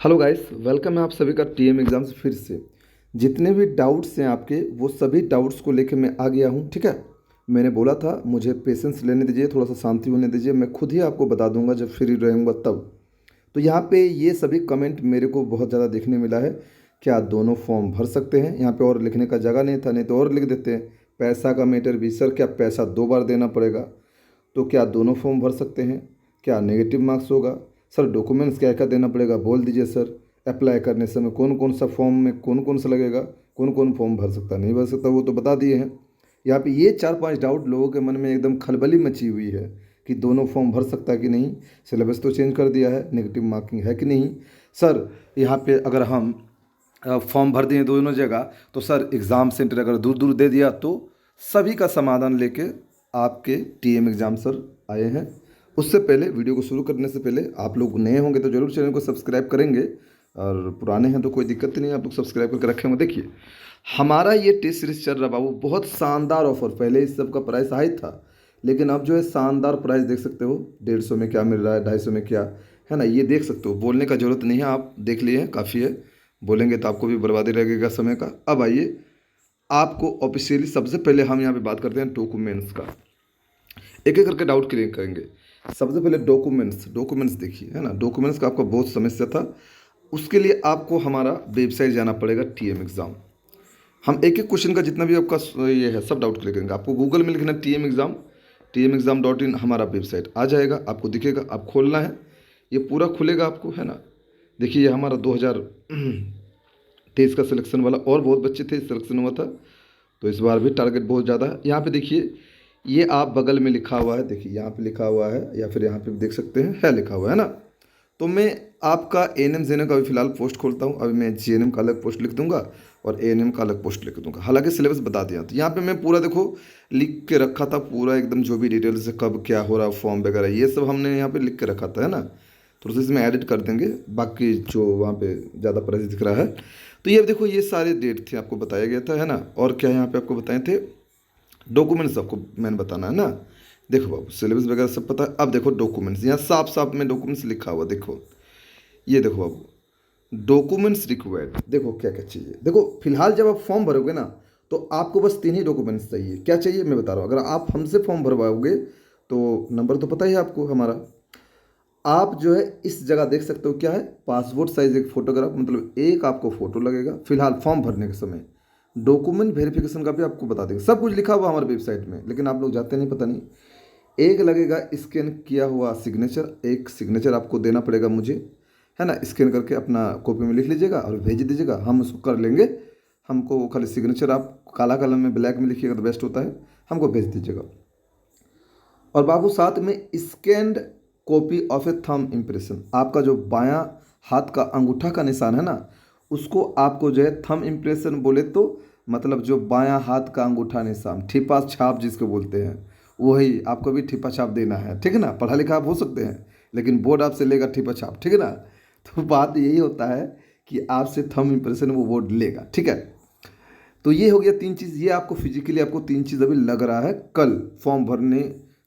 Hello guys, welcome है आप सभी का टीएम एग्ज़ाम्स फिर से। जितने भी डाउट्स हैं आपके, वो सभी डाउट्स को लेके मैं आ गया हूँ। ठीक है, मैंने बोला था मुझे पेशेंस लेने दीजिए, थोड़ा सा शांति होने दीजिए, मैं खुद ही आपको बता दूंगा जब फ्री रहूँगा तब। तो यहाँ पे ये सभी कमेंट मेरे को बहुत ज़्यादा देखने मिला है। क्या दोनों फॉर्म भर सकते हैं? यहाँ पे और लिखने का जगह नहीं था, नहीं तो और लिख देते हैं। पैसा का मैटर भी, सर क्या पैसा 2 बार देना पड़ेगा? तो क्या दोनों फॉर्म भर सकते हैं? क्या नेगेटिव मार्क्स होगा? सर डॉक्यूमेंट्स क्या क्या देना पड़ेगा, बोल दीजिए सर। अप्लाई करने समय कौन कौन सा फॉर्म में कौन कौन सा लगेगा, कौन कौन फॉर्म भर सकता नहीं भर सकता, वो तो बता दिए हैं। यहाँ पे ये 4-5 डाउट लोगों के मन में एकदम खलबली मची हुई है कि दोनों फॉर्म भर सकता है कि नहीं। सिलेबस तो चेंज कर दिया है, नेगेटिव मार्किंग है कि नहीं। सर यहाँ पे अगर हम फॉर्म भर दिए दोनों जगह, तो सर एग्ज़ाम सेंटर अगर दूर दूर दे दिया तो सभी का समाधान लेके आपके टीएम एग्ज़ाम सर आए हैं। उससे पहले वीडियो को शुरू करने से पहले आप लोग नए होंगे तो ज़रूर चैनल को सब्सक्राइब करेंगे, और पुराने हैं तो कोई दिक्कत नहीं, आप लोग सब्सक्राइब करके रखे होंगे। देखिए हमारा ये टेस्ट सीरीज चल रहा बाबू, बहुत शानदार ऑफर। पहले इस सब का प्राइस हाई था, लेकिन अब जो है शानदार प्राइस देख सकते हो। 150 में क्या मिल रहा है, 250 में क्या है ना, ये देख सकते हो। बोलने का ज़रूरत नहीं है, आप देख लिए हैं, काफ़ी है। बोलेंगे तो आपको भी बर्बादी लगेगा समय का। अब आइए आपको ऑफिशियली सबसे पहले हम यहाँ पे बात करते हैं डॉक्यूमेंट्स का। एक एक करके डाउट क्लियर करेंगे। सबसे पहले डॉक्यूमेंट्स देखिए, है ना। डॉक्यूमेंट्स का आपका बहुत समस्या था, उसके लिए आपको हमारा वेबसाइट जाना पड़ेगा टीएम एग्ज़ाम। हम एक एक क्वेश्चन का जितना भी आपका ये है सब डाउट क्लियर करेंगे। आपको गूगल में लिखना टीएम एग्ज़ाम .in हमारा वेबसाइट आ जाएगा, आपको दिखेगा, आप खोलना है, ये पूरा खुलेगा आपको, है ना। देखिए ये हमारा 2023 का सिलेक्शन वाला, और बहुत बच्चे थे सिलेक्शन हुआ था, तो इस बार भी टारगेट बहुत ज़्यादा है। यहाँ पे देखिए ये आप बगल में लिखा हुआ है, देखिए यहाँ पे लिखा हुआ है, या फिर यहाँ पे भी देख सकते हैं, है लिखा हुआ है ना। तो मैं आपका एएनएम जेएनएम का अभी फिलहाल पोस्ट खोलता हूँ। अभी मैं जीएनएम का अलग पोस्ट लिख दूंगा और एएनएम का अलग पोस्ट लिख दूंगा। हालांकि सिलेबस बता दिया, तो यहाँ पे मैं पूरा देखो लिख के रखा था, पूरा एकदम जो भी डिटेल्स है, कब क्या हो रहा, फॉर्म वगैरह ये सब हमने यहाँ पे लिख के रखा था, है ना। थोड़ा सा इसमें एडिट कर देंगे, बाकी जो वहाँ पे ज़्यादा प्राइस दिख रहा है। तो ये देखो ये सारे डेट थे, आपको बताया गया था, है ना। और क्या यहाँ पे आपको बताए थे, डॉक्यूमेंट्स आपको मैंने बताना है ना। देखो बाबू सिलेबस वगैरह सब पता है। अब देखो डॉक्यूमेंट्स, यहाँ साफ साफ में डॉक्यूमेंट्स लिखा हुआ, देखो ये देखो बाबू डॉक्यूमेंट्स रिक्वायर्ड, देखो क्या क्या चाहिए। देखो फिलहाल जब आप फॉर्म भरोगे ना, तो आपको बस 3 ही डॉक्यूमेंट्स चाहिए। क्या चाहिए मैं बता रहा हूँ। अगर आप हमसे फॉर्म भरवाओगे तो नंबर तो पता ही है आपको हमारा। आप जो है इस जगह देख सकते हो क्या है, पासपोर्ट साइज एक फोटोग्राफ, मतलब एक आपको फोटो लगेगा फिलहाल फॉर्म भरने के समय। डॉक्यूमेंट वेरिफिकेशन का भी आपको बता देंगे, सब कुछ लिखा हुआ हमारे वेबसाइट में, लेकिन आप लोग जाते नहीं, पता नहीं। एक लगेगा स्कैन किया हुआ सिग्नेचर, एक सिग्नेचर आपको देना पड़ेगा मुझे, है ना। स्कैन करके अपना कॉपी में लिख लीजिएगा और भेज दीजिएगा, हम उसको कर लेंगे। हमको खाली सिग्नेचर आप काला कलम में ब्लैक में लिखिएगा तो बेस्ट होता है, हमको भेज दीजिएगा। और बाबू साथ में scanned copy of A thumb impression, आपका जो बायां हाथ का अंगूठा का निशान है ना, उसको आपको जो है थंब इम्प्रेशन बोले तो मतलब जो बायां हाथ का अंगूठा निशान, ठिपा छाप जिसको बोलते हैं, वही आपको भी ठिपा छाप देना है। ठीक है ना, पढ़ा लिखा आप हो सकते हैं, लेकिन बोर्ड आपसे लेगा ठिपा छाप, ठीक है ना। तो बात यही होता है कि आपसे थंब इम्प्रेशन वो बोर्ड लेगा, ठीक है। तो ये हो गया 3 चीज़, ये आपको फिजिकली आपको 3 चीज़ अभी लग रहा है, कल फॉर्म भरने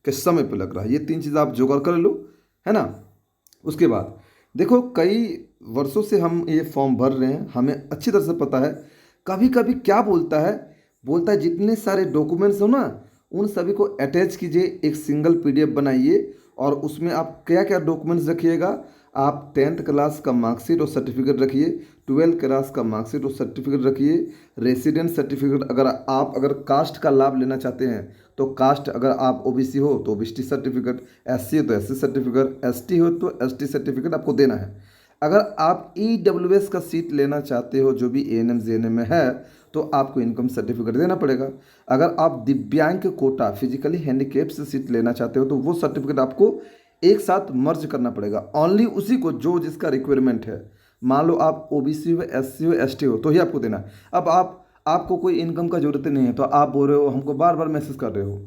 के समय पे लग रहा है। ये 3 चीज़ आप जुगाड़ कर लो, है ना। उसके बाद देखो कई वर्षों से हम ये फॉर्म भर रहे हैं, हमें अच्छी तरह से पता है। कभी कभी क्या बोलता है जितने सारे डॉक्यूमेंट्स हो ना, उन सभी को अटैच कीजिए, एक सिंगल पीडीएफ बनाइए, और उसमें आप क्या क्या डॉक्यूमेंट्स रखिएगा। आप 10th क्लास का मार्कशीट और सर्टिफिकेट रखिए, 12th क्लास का मार्कशीट और सर्टिफिकेट रखिए, रेसिडेंट सर्टिफिकेट, अगर कास्ट का लाभ लेना चाहते हैं तो कास्ट, अगर आप ओबीसी हो तो ओबीसी सर्टिफिकेट, एससी हो तो एससी सर्टिफिकेट, एसटी हो तो एसटी सर्टिफिकेट आपको देना है। अगर आप ईडब्ल्यूएस का सीट लेना चाहते हो, जो भी एएनएम जेएनएम में है, तो आपको इनकम सर्टिफिकेट देना पड़ेगा। अगर आप दिव्यांग कोटा फिजिकली हैंडीकेप से सीट लेना चाहते हो, तो वो सर्टिफिकेट आपको एक साथ मर्ज करना पड़ेगा, ओनली उसी को जो जिसका रिक्वायरमेंट है। मान लो आप ओबीसी हो, एससी हो, एसटी हो, तो ही आपको देना है। अब आपको कोई इनकम का जरूरत नहीं है, तो आप बोल रहे हो, हमको बार बार मैसेज कर रहे हो,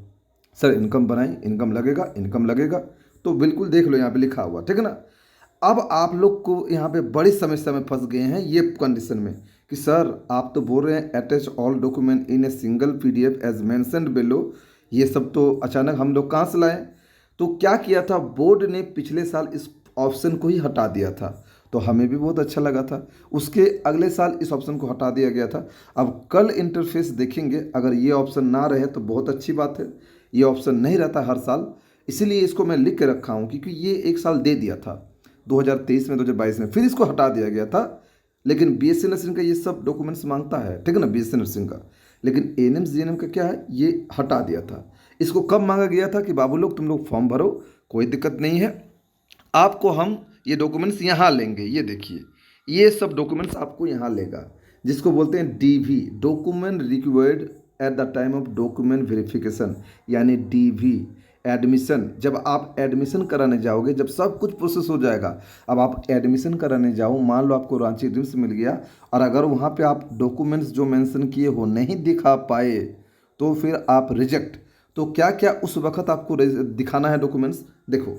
सर इनकम बनाएं, इनकम लगेगा, इनकम लगेगा। तो बिल्कुल देख लो यहाँ पे लिखा हुआ, ठीक है ना। अब आप लोग को यहाँ पे बड़ी समस्या में फंस गए हैं ये कंडीशन में कि सर आप तो बोल रहे हैं attach all document in a single PDF as mentioned below. ये सब तो अचानक हम लोग कहाँ से लाएं? तो क्या किया था बोर्ड ने, पिछले साल इस ऑप्शन को ही हटा दिया था। तो हमें भी बहुत अच्छा लगा था। उसके अगले साल इस ऑप्शन को हटा दिया गया था। अब कल इंटरफेस देखेंगे, अगर ये ऑप्शन ना रहे तो बहुत अच्छी बात है। ये ऑप्शन नहीं रहता हर साल, इसीलिए इसको मैं लिख के रखा हूँ, क्योंकि ये एक साल दे दिया था 2023 में, 2022 में, फिर इसको हटा दिया गया था। लेकिन बीएससी नर्सिंग का ये सब डॉक्यूमेंट्स मांगता है, ठीक है ना, बीएससी नर्सिंग का। लेकिन एएनएम जीएनएम का क्या है, ये हटा दिया था। इसको कब मांगा गया था कि बाबू लोग तुम लोग फॉर्म भरो, कोई दिक्कत नहीं है, आपको हम ये डॉक्यूमेंट्स यहाँ लेंगे। ये देखिए, ये सब डॉक्यूमेंट्स आपको यहाँ लेगा, जिसको बोलते हैं DV, document required at the time of document verification, यानी डीवी एडमिशन। जब आप एडमिशन कराने जाओगे, जब सब कुछ प्रोसेस हो जाएगा, अब आप एडमिशन कराने जाओ, मान लो आपको रांची रिम्स मिल गया, और अगर वहाँ पे आप डॉक्यूमेंट्स जो मेंशन किए हो नहीं दिखा पाए, तो फिर आप रिजेक्ट। तो क्या क्या उस वक्त आपको दिखाना है डॉक्यूमेंट्स, देखो,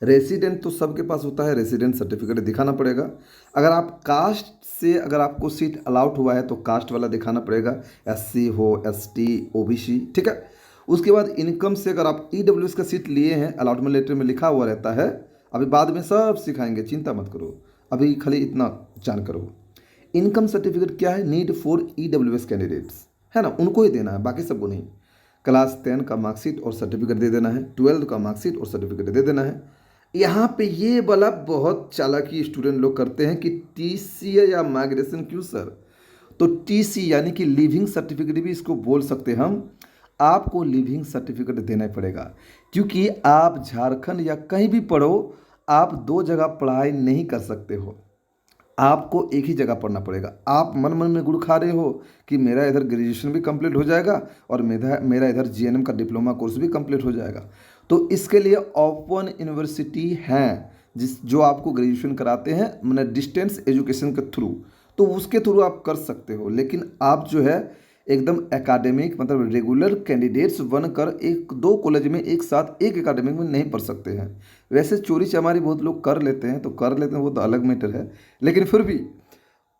रेसिडेंट तो सबके पास होता है, रेसिडेंट सर्टिफिकेट दिखाना पड़ेगा। अगर आप कास्ट से, अगर आपको सीट अलाउट हुआ है तो कास्ट वाला दिखाना पड़ेगा, एससी हो, एसटी, ओबीसी, ठीक है। उसके बाद इनकम से, अगर आप ईडब्ल्यूएस का सीट लिए हैं, अलॉटमेंट लेटर में लिखा हुआ रहता है, अभी बाद में सब सिखाएंगे, चिंता मत करो, अभी खाली इतना जान करो। इनकम सर्टिफिकेट क्या है, नीड फॉर ईडब्ल्यूएस कैंडिडेट्स, है ना, उनको ही देना है, बाकी सबको नहीं। क्लास 10 का मार्कशीट और सर्टिफिकेट दे देना है, 12 का मार्कशीट और सर्टिफिकेट दे देना है। यहाँ पे ये वाला बहुत चालाकी स्टूडेंट लोग करते हैं कि टीसी या माइग्रेशन क्यों सर, तो टीसी यानी कि लिविंग सर्टिफिकेट भी इसको बोल सकते हैं हम। आपको लिविंग सर्टिफिकेट देना पड़ेगा, क्योंकि आप झारखंड या कहीं भी पढ़ो, आप दो जगह पढ़ाई नहीं कर सकते हो, आपको एक ही जगह पढ़ना पड़ेगा। आप मन मन में गुड़ खा रहे हो कि मेरा इधर ग्रेजुएशन भी कंप्लीट हो जाएगा और मेरा इधर जीएनएम का डिप्लोमा कोर्स भी कंप्लीट हो जाएगा, तो इसके लिए ओपन यूनिवर्सिटी हैं जो आपको ग्रेजुएशन कराते हैं, मतलब डिस्टेंस एजुकेशन के थ्रू, तो उसके थ्रू आप कर सकते हो। लेकिन आप जो है एकदम एकेडमिक, मतलब रेगुलर कैंडिडेट्स बनकर एक दो कॉलेज में एक साथ एक एकेडमिक में नहीं पढ़ सकते हैं। वैसे चोरी चमारी बहुत लोग कर लेते हैं, तो कर लेते हैं, वो तो अलग मैटर है, लेकिन फिर भी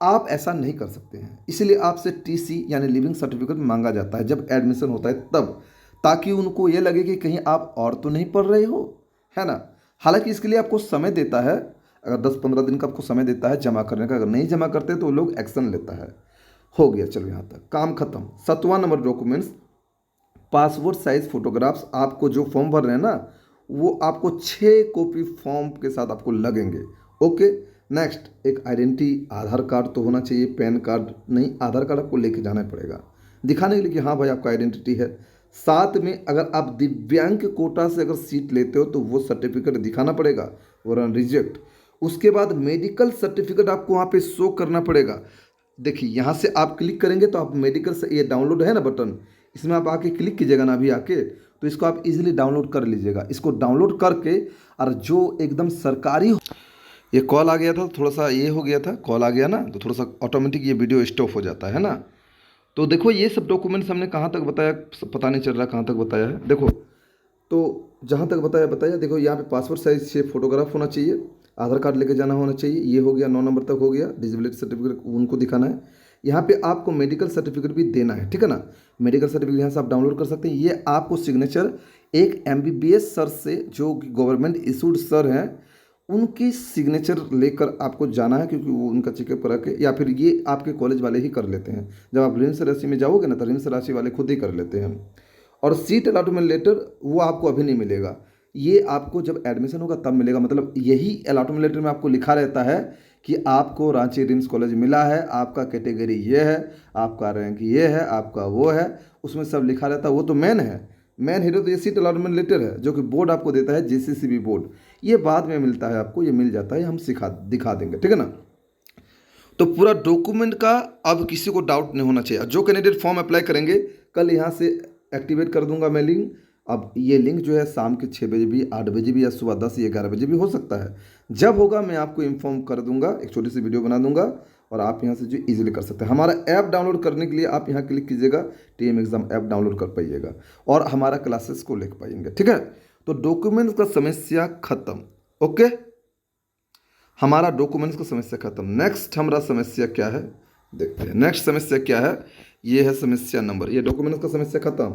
आप ऐसा नहीं कर सकते हैं। इसलिए आपसे टीसी यानी लिविंग सर्टिफिकेट मांगा जाता है जब एडमिशन होता है तब, ताकि उनको ये लगे कि कहीं आप और तो नहीं पढ़ रहे हो, है ना। हालांकि इसके लिए आपको समय देता है, अगर 10-15 दिन का आपको समय देता है जमा करने का, अगर नहीं जमा करते तो लोग एक्शन लेता है। हो गया, चलो यहाँ तक काम खत्म। 7वां number documents, passport size photographs. आपको जो फॉर्म भर रहे हैं ना, वो आपको 6 कॉपी फॉर्म के साथ आपको लगेंगे। ओके, नेक्स्ट, एक आइडेंटिटी, आधार कार्ड तो होना चाहिए, पैन कार्ड नहीं, आधार कार्ड आपको लेके जाना पड़ेगा दिखाने के लिए कि हाँ भाई आपका आइडेंटिटी है। साथ में अगर आप दिव्यांग कोटा से अगर सीट लेते हो तो वो सर्टिफिकेट दिखाना पड़ेगा, वरना रिजेक्ट। उसके बाद मेडिकल सर्टिफिकेट आपको वहाँ पे शो करना पड़ेगा। देखिए, यहाँ से आप क्लिक करेंगे तो आप मेडिकल से, ये डाउनलोड है ना बटन, इसमें आप आके क्लिक कीजिएगा ना अभी आके, तो इसको आप इजीली डाउनलोड कर लीजिएगा। इसको डाउनलोड करके, और जो एकदम सरकारी, ये कॉल आ गया था, थोड़ा सा ये हो गया था, कॉल आ गया ना, तो थोड़ा सा ऑटोमेटिक ये वीडियो स्टॉप हो जाता है ना। तो देखो, ये सब डॉक्यूमेंट्स हमने कहाँ तक बताया, पता नहीं चल रहा कहाँ तक बताया है। देखो, तो जहाँ तक बताया। देखो, यहाँ पे पासपोर्ट साइज 6 फोटोग्राफ होना चाहिए, आधार कार्ड लेके जाना होना चाहिए, ये हो गया, 9 नंबर तक हो गया। डिसेबिलिटी सर्टिफिकेट उनको दिखाना है। यहाँ पे आपको मेडिकल सर्टिफिकेट भी देना है, ठीक है ना। मेडिकल सर्टिफिकेट यहाँ से आप डाउनलोड कर सकते हैं। ये आपको सिग्नेचर एक एमबीबीएस सर से, जो गवर्नमेंट इशूड सर हैं, उनकी सिग्नेचर लेकर आपको जाना है, क्योंकि वो उनका चेकअप करा के, या फिर ये आपके कॉलेज वाले ही कर लेते हैं। जब आप रिम्स राशि में जाओगे ना, तो रिम्स राशि वाले खुद ही कर लेते हैं। और सीट अलॉटमेंट लेटर वो आपको अभी नहीं मिलेगा, ये आपको जब एडमिशन होगा तब मिलेगा। मतलब यही अलॉटमेंट लेटर में आपको लिखा रहता है कि आपको रांची रिम्स कॉलेज मिला है, आपका कैटेगरी ये है, आपका रैंक ये है, आपका वो है, उसमें सब लिखा रहता है। वो तो मेन है, मेन हीरो तो ये सीट अलॉटमेंट लेटर है, जो कि बोर्ड आपको देता है, जेसीसीबी बोर्ड। ये बाद में मिलता है आपको, ये मिल जाता है, हम दिखा देंगे, ठीक है ना। तो पूरा डॉक्यूमेंट का अब किसी को डाउट नहीं होना चाहिए। जो कैंडिडेट फॉर्म अप्लाई करेंगे, कल यहाँ से एक्टिवेट कर दूंगा मैं लिंक। अब ये लिंक जो है शाम के 6 बजे भी, 8 बजे भी, या सुबह 10 या 11 बजे भी हो सकता है। जब होगा मैं आपको इन्फॉर्म कर दूंगा, एक छोटी सी वीडियो बना दूंगा, और आप यहाँ से जो इजीली कर सकते हैं। हमारा ऐप डाउनलोड करने के लिए आप यहाँ क्लिक कीजिएगा, टीएम एग्जाम ऐप डाउनलोड कर पाइएगा और हमारा क्लासेस को ले पाएंगे, ठीक है। तो डॉक्यूमेंट्स का समस्या खत्म। ओके, हमारा डॉक्यूमेंट्स का समस्या खत्म। नेक्स्ट हमारा समस्या क्या है, देखते हैं। नेक्स्ट समस्या क्या है, ये है समस्या नंबर, ये डॉक्यूमेंट्स का समस्या खत्म।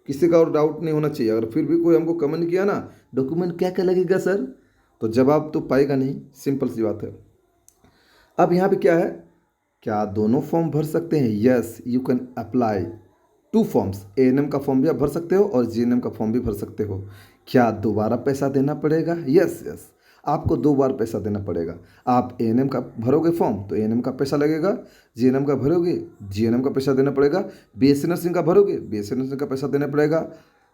किसी का और डाउट नहीं होना चाहिए। अगर फिर भी कोई हमको कमेंट किया ना, डॉक्यूमेंट क्या क्या लगेगा सर, तो जवाब तो पाएगा नहीं, सिंपल सी बात है। अब यहाँ पे क्या है, क्या दोनों फॉर्म भर सकते हैं? Yes, you can apply 2 forms. ANM का फॉर्म भी आप भर सकते हो और जीएनएम का फॉर्म भी भर सकते हो। क्या दोबारा पैसा देना पड़ेगा? यस यस, आपको 2 बार पैसा देना पड़ेगा। आप एएनएम का भरोगे फॉर्म तो एएनएम का पैसा लगेगा, जीएनएम का भरोगे जीएनएम का पैसा देना पड़ेगा, बीएससी नर्सिंग का भरोगे बीएससी नर्सिंग का पैसा देना पड़ेगा।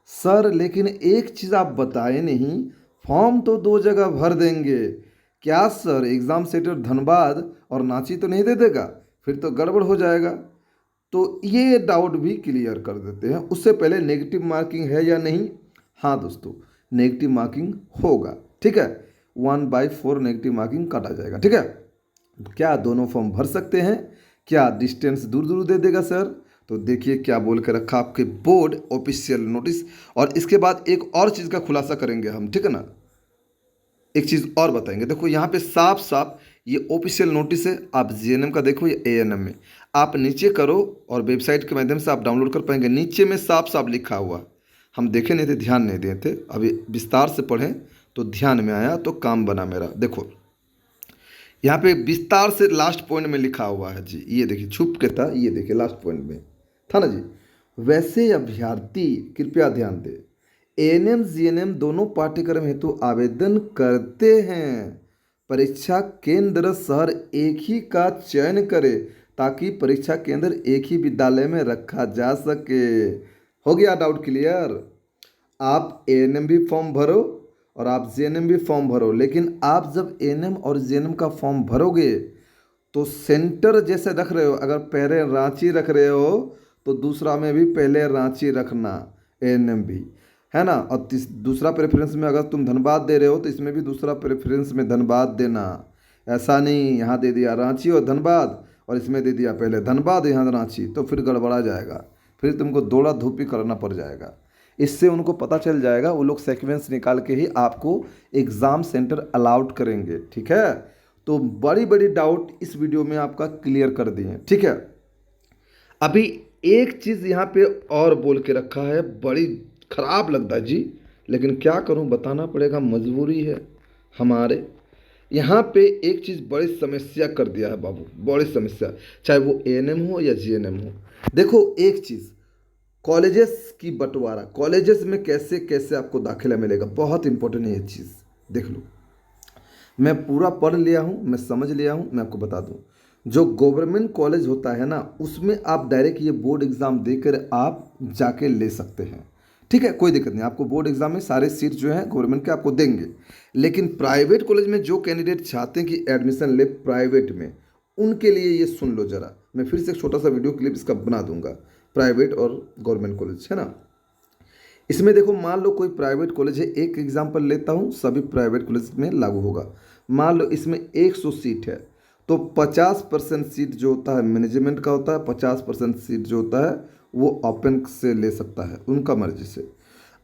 सर लेकिन एक चीज़ आप बताए नहीं, फॉर्म तो 2 जगह भर देंगे, क्या सर एग्ज़ाम सेंटर धनबाद और रांची तो नहीं दे देगा? फिर तो गड़बड़ हो जाएगा। तो ये डाउट भी क्लियर कर देते हैं। उससे पहले नेगेटिव मार्किंग है या नहीं? हाँ दोस्तों, नेगेटिव मार्किंग होगा, ठीक है। 1/4 नेगेटिव मार्किंग काटा जाएगा, ठीक है। क्या दोनों फॉर्म भर सकते हैं? क्या डिस्टेंस दूर दूर दे देगा सर? तो देखिए क्या बोल के रखा आपके बोर्ड ऑफिशियल नोटिस। और इसके बाद एक और चीज़ का खुलासा करेंगे हम, ठीक है ना। एक चीज़ और बताएंगे, देखो यहाँ पे साफ साफ ये ऑफिशियल नोटिस है। आप जीएनएम का देखो या एएनएम में, आप नीचे करो और वेबसाइट के माध्यम से आप डाउनलोड कर पाएंगे। नीचे में साफ साफ लिखा हुआ, हम देखे नहीं थे, ध्यान नहीं दिए थे, अभी विस्तार से पढ़ें तो ध्यान में आया, तो काम बना मेरा। देखो यहाँ पे विस्तार से लास्ट पॉइंट में लिखा हुआ है जी, ये देखिए छुप के था, ये देखिए लास्ट पॉइंट में था ना जी। वैसे अभ्यर्थी कृपया ध्यान दें, एएनएम जीएनएम दोनों पाठ्यक्रम हेतु आवेदन करते हैं, परीक्षा केंद्र शहर एक ही का चयन करें ताकि परीक्षा केंद्र एक ही विद्यालय में रखा जा सके। हो गया डाउट क्लियर? आप एएनएम भी फॉर्म भरो और आप जीएनएम भी फॉर्म भरो, लेकिन आप जब एएनएम और जीएनएम का फॉर्म भरोगे तो सेंटर जैसे रख रहे हो, अगर पहले रांची रख रहे हो तो दूसरा में भी पहले रांची रखना, एएनएम भी, है ना। और दूसरा प्रेफरेंस में अगर तुम धनबाद दे रहे हो तो इसमें भी दूसरा प्रेफरेंस में धनबाद देना। ऐसा नहीं यहाँ दे दिया रांची और धनबाद और इसमें दे दिया पहले धनबाद यहाँ रांची, तो फिर गड़बड़ा जाएगा, फिर तुमको दौड़ा धूपी करना पड़ जाएगा। इससे उनको पता चल जाएगा, वो लोग सीक्वेंस निकाल के ही आपको एग्ज़ाम सेंटर अलाउड करेंगे, ठीक है। तो बड़ी बड़ी डाउट इस वीडियो में आपका क्लियर कर दिए, ठीक है। अभी एक चीज़ यहाँ पे और बोल के रखा है, बड़ी खराब लगता है जी, लेकिन क्या करूँ, बताना पड़ेगा, मजबूरी है हमारे। यहाँ पे एक चीज़ बड़ी समस्या कर दिया है बाबू, बड़ी समस्या, चाहे वो एएनएम हो या जीएनएम हो। देखो एक चीज़, कॉलेजेस की बंटवारा, कॉलेजेस में कैसे कैसे आपको दाखिला मिलेगा, बहुत इंपॉर्टेंट है ये चीज़, देख लो। मैं पूरा पढ़ लिया हूँ, मैं समझ लिया हूँ, मैं आपको बता दूँ। जो गवर्नमेंट कॉलेज होता है ना, उसमें आप डायरेक्ट ये बोर्ड एग्ज़ाम देकर आप जाके ले सकते हैं, ठीक है, कोई दिक्कत नहीं। आपको बोर्ड एग्ज़ाम में सारे सीट जो है गवर्नमेंट के आपको देंगे। लेकिन प्राइवेट कॉलेज में जो कैंडिडेट चाहते हैं कि एडमिशन ले प्राइवेट में, उनके लिए ये सुन लो ज़रा, मैं फिर से एक छोटा सा वीडियो क्लिप इसका बना दूंगा, प्राइवेट और गवर्नमेंट कॉलेज, है ना। इसमें देखो, मान लो कोई प्राइवेट कॉलेज है, एक एग्जाम्पल लेता हूँ, सभी प्राइवेट कॉलेज में लागू होगा। मान लो इसमें 100 सीट है, तो 50% सीट जो होता है मैनेजमेंट का होता है, 50% सीट जो होता है वो ओपन से ले सकता है उनका मर्जी से।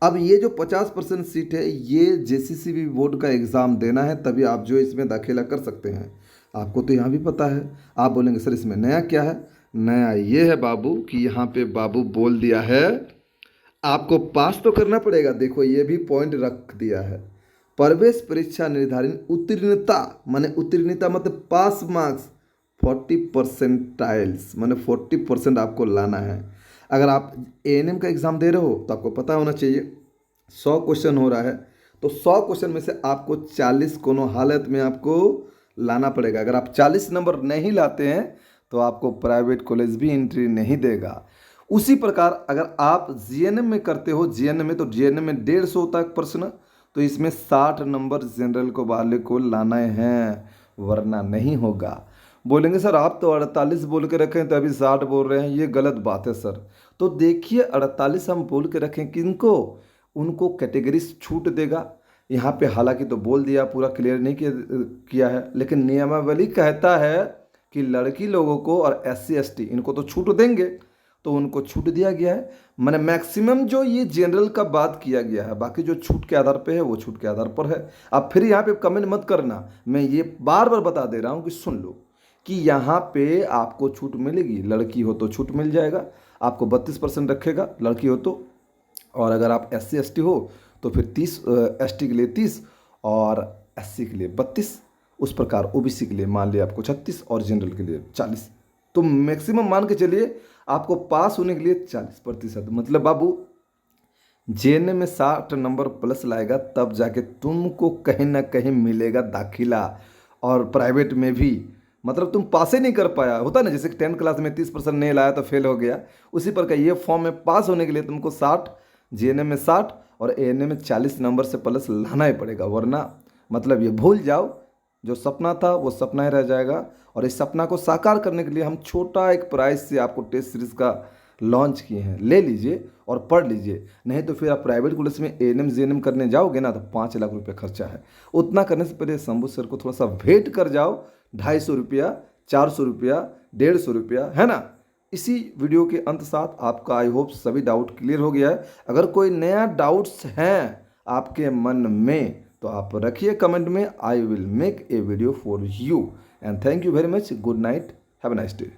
अब ये जो 50% सीट है, ये जेसीसीबी बोर्ड का एग्ज़ाम देना है, तभी आप जो इसमें दाखिला कर सकते हैं। आपको तो यहाँ भी पता है। आप बोलेंगे सर इसमें नया क्या है? नया ये है बाबू कि यहाँ पे बाबू बोल दिया है आपको पास तो करना पड़ेगा। देखो ये भी पॉइंट रख दिया है, प्रवेश परीक्षा निर्धारित उत्तीर्णता, माने उत्तीर्णता मतलब पास मार्क्स 40% माने 40% आपको लाना है। अगर आप एएनएम का एग्ज़ाम दे रहे हो तो आपको पता होना चाहिए 100 क्वेश्चन हो रहा है, तो 100 क्वेश्चन में से आपको 40 कोनो हालत में आपको लाना पड़ेगा। अगर आप 40 नंबर नहीं लाते हैं तो आपको प्राइवेट कॉलेज भी एंट्री नहीं देगा। उसी प्रकार अगर आप जीएनएम में करते हो, जीएनएम में, तो जीएनएम में 150 होता है प्रश्न, तो इसमें 60 नंबर जनरल को वाले को लाना है, वरना नहीं होगा। बोलेंगे सर आप तो 48 बोल के रखें तो अभी 60 बोल रहे हैं, ये गलत बात है सर। तो देखिए 48 हम बोल के रखें किनको, उनको कैटेगरी छूट देगा। यहाँ पे हालांकि तो बोल दिया, पूरा क्लियर नहीं किया है, लेकिन नियमावली कहता है कि लड़की लोगों को और SC ST इनको तो छूट देंगे, तो उनको छूट दिया गया है। मैंने मैक्सिमम जो ये जनरल का बात किया गया है, बाकी जो छूट के आधार पे है वो छूट के आधार पर है। अब फिर यहाँ पे कमेंट मत करना, मैं ये बार बार बता दे रहा हूँ कि सुन लो कि यहाँ पे आपको छूट मिलेगी। लड़की हो तो छूट मिल जाएगा, आपको 32% रखेगा लड़की हो तो, और अगर आप SC ST हो तो फिर 30, ST के लिए 30 और SC के लिए 32, उस प्रकार ओबीसी के लिए मान लिया आपको 36 और जनरल के लिए 40। तो मैक्सिमम मान के चलिए आपको पास होने के लिए 40%, मतलब बाबू जेएनएम में 60 नंबर प्लस लाएगा तब जाके तुमको कहीं ना कहीं मिलेगा दाखिला। और प्राइवेट में भी मतलब तुम पास ही नहीं कर पाया, होता ना जैसे कि 10th क्लास में 30% नहीं लाया तो फेल हो गया, उसी पर का ये फॉर्म में पास होने के लिए तुमको 60, जेएनएम में 60 और एएनएम में 40 नंबर से प्लस लाना ही पड़ेगा, वरना मतलब ये भूल जाओ जो सपना था वो सपना ही रह जाएगा। और इस सपना को साकार करने के लिए हम छोटा एक प्राइस से आपको टेस्ट सीरीज का लॉन्च किए हैं, ले लीजिए और पढ़ लीजिए। नहीं तो फिर आप प्राइवेट कॉलेज में एएनएम जेएनएम करने जाओगे ना तो 5 लाख रुपये खर्चा है। उतना करने से पहले शंभू सर को थोड़ा सा वेट कर जाओ, 250 रुपया, 400 रुपया, 150 रुपया, है ना। इसी वीडियो के अंत साथ आपका आई होप सभी डाउट क्लियर हो गया है। अगर कोई नया डाउट्स हैं आपके मन में तो आप रखिए कमेंट में, I will make a video for you. And thank you very much, good night, have a nice day.